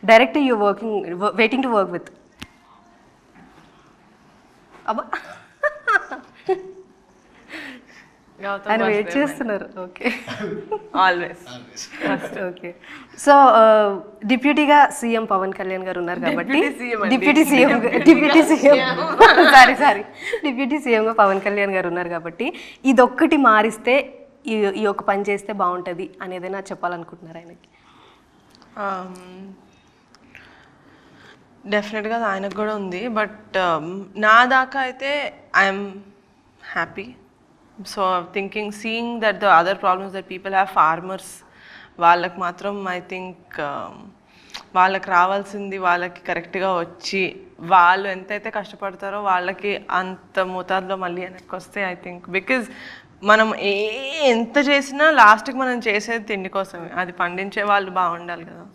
Director you waiting to work with? అబ్బా ఆయన wait చేస్తున్నారు. Okay, always. ఓకే. సో డిప్యూటీగా సీఎం పవన్ కళ్యాణ్ గారు ఉన్నారు కాబట్టి, డిప్యూటీ సీఎంగా పవన్ కళ్యాణ్ గారు ఉన్నారు కాబట్టి, ఇదొక్కటి మారిస్తే ఈ ఒక్క పని చేస్తే బాగుంటుంది అనేదైనా చెప్పాలనుకుంటున్నారు ఆయనకి? డెఫినెట్గా ఆయనకు కూడా ఉంది, బట్ నా దాకా అయితే I'm happy. So thinking seeing that the other problems that people have, farmers వాళ్ళకి మాత్రం ఐ థింక్ వాళ్ళకి రావాల్సింది వాళ్ళకి కరెక్ట్గా వచ్చి వాళ్ళు ఎంతైతే కష్టపడతారో వాళ్ళకి అంత మోతాదులో మళ్ళీ వెనక్కి వస్తే ఐ థింక్, బికాజ్ మనం ఎంత చేసినా లాస్ట్కి మనం చేసేది తిండి కోసమే, అది పండించే వాళ్ళు బాగుండాలి కదా.